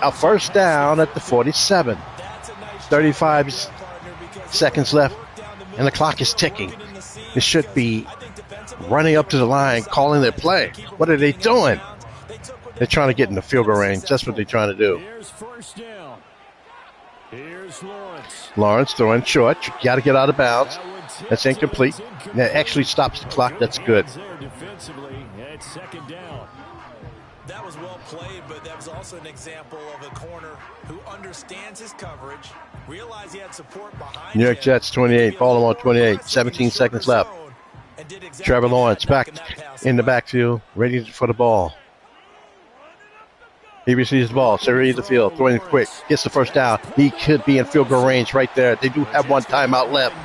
a first down at the 47. 35 seconds left. And the clock is ticking. It should be running up to the line, calling their play. What are they doing? They're trying to get in the field goal range. That's what they're trying to do. Here's first down. Here's Lawrence. Lawrence throwing short. You got to get out of bounds. That's incomplete. That actually stops the clock. That's good. Defensively, it's 2nd down. That was well played, but that was also an example of a corner who understands his coverage, realized he had support behind New York Jets 28, Baltimore 28, 17 seconds left. Trevor Lawrence back in the backfield, ready for the ball. He receives the ball, surveys the field, throwing quick, gets the first down. He could be in field goal range right there. They do have one timeout left.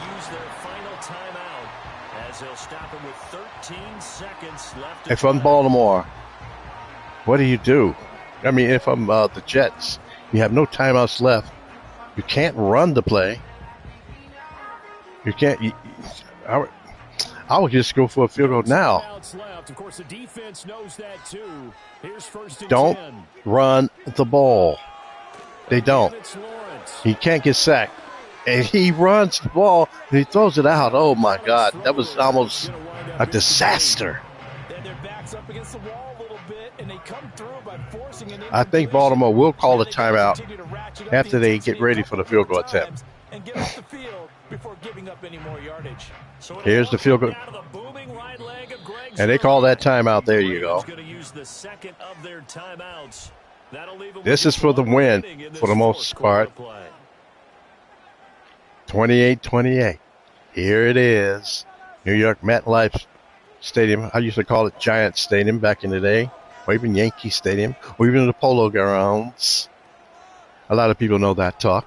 If I'm Baltimore, what do you do? I mean, if I'm the Jets, you have no timeouts left. You can't run the play. You can't. I would just go for a field goal now. Don't run the ball. They don't. He can't get sacked. And he runs the ball and he throws it out. Oh, my God. That was almost a disaster. I think Baltimore will call a timeout after they get ready for the field goal attempt. Here's the field goal. And they call that timeout. There you go. This is for the win for the most part. 28-28. Here it is. New York MetLife Stadium. I used to call it Giant Stadium back in the day. Or even Yankee Stadium. Or even the Polo Grounds. A lot of people know that talk.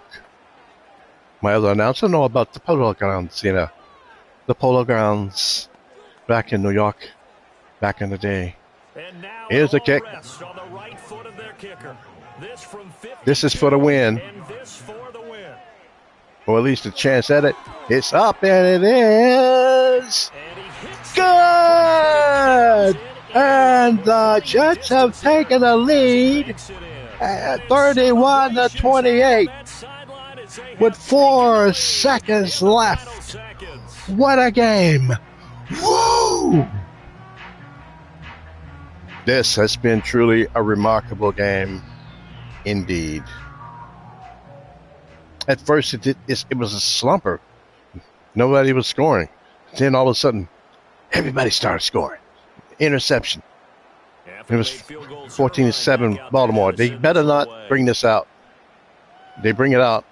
My other announcer know about the Polo Grounds, you know. The Polo Grounds back in New York, back in the day. Here's the kick. This is for the win. Or at least a chance at it. It's up and it is good! And the Jets have taken a lead at 31-28 with 4 seconds left. What a game! Woo! This has been truly a remarkable game indeed. At first, it was a slumper. Nobody was scoring. Then all of a sudden, everybody started scoring. Interception. It was 14-7 Baltimore. They better not bring this out. They bring it out.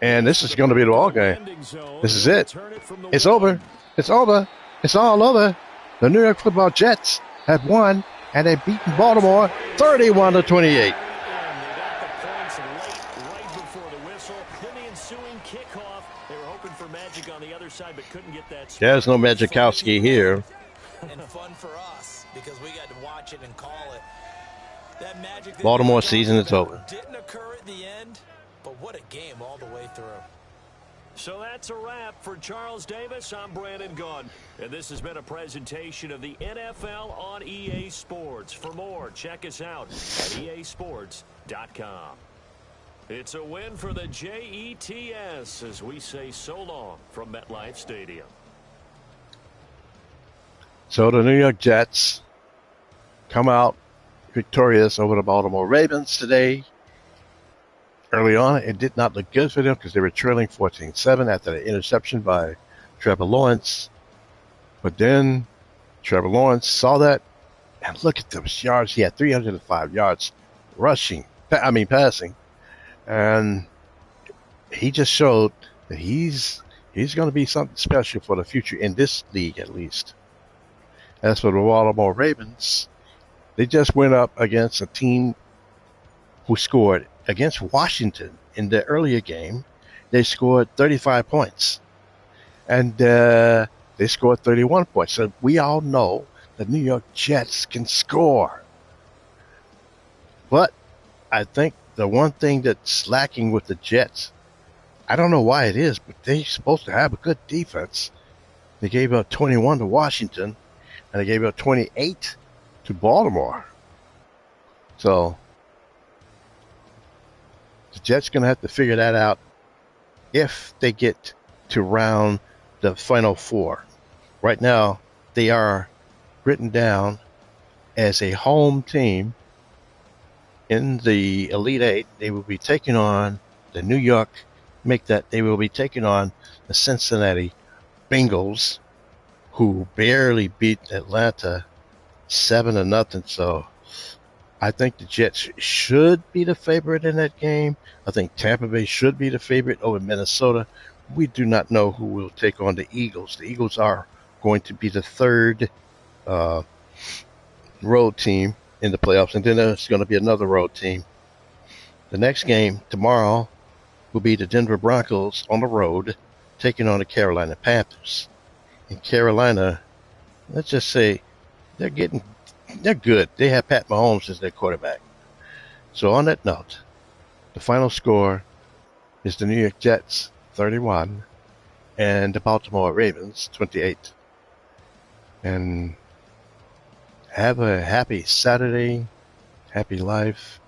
And this is going to be the ball game. This is it. It's over. It's over. It's all over. The New York Football Jets have won, and they've beaten Baltimore 31-28. There's no Magikowski here. And fun for us because we got to watch it and call it. That magic Baltimore season is over. Didn't occur at the end, but what a game all the way through. So that's a wrap for Charles Davis. I'm Brandon Gaudin, and this has been a presentation of the NFL on EA Sports. For more, check us out at easports.com. It's a win for the Jets as we say so long from MetLife Stadium. So the New York Jets come out victorious over the Baltimore Ravens today. Early on, it did not look good for them because they were trailing 14-7 after the interception by Trevor Lawrence. But then Trevor Lawrence saw that, and look at those yards. He had 305 yards passing. And he just showed that he's going to be something special for the future in this league, at least. As for the Baltimore Ravens, they just went up against a team who scored against Washington in the earlier game. They scored 35 points. And they scored 31 points. So we all know the New York Jets can score. But I think the one thing that's lacking with the Jets, I don't know why it is, but they're supposed to have a good defense. They gave up 21 to Washington, and they gave up 28 to Baltimore. So the Jets going to have to figure that out if they get to round the final four. Right now, they are written down as a home team in the Elite Eight. They will be taking on the New York, they will be taking on the Cincinnati Bengals, who barely beat Atlanta 7-0. So I think the Jets should be the favorite in that game. I think Tampa Bay should be the favorite over Minnesota. We do not know who will take on the Eagles. The Eagles are going to be the third road team in the playoffs, and then there's going to be another road team. The next game tomorrow will be the Denver Broncos on the road taking on the Carolina Panthers. In Carolina, let's just say they're good. They have Pat Mahomes as their quarterback. So on that note, the final score is the New York Jets 31 and the Baltimore Ravens 28. And have a happy Saturday, happy life.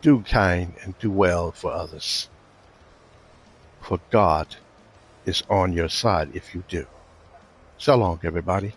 Do kind and do well for others. For God is on your side if you do. So long, everybody.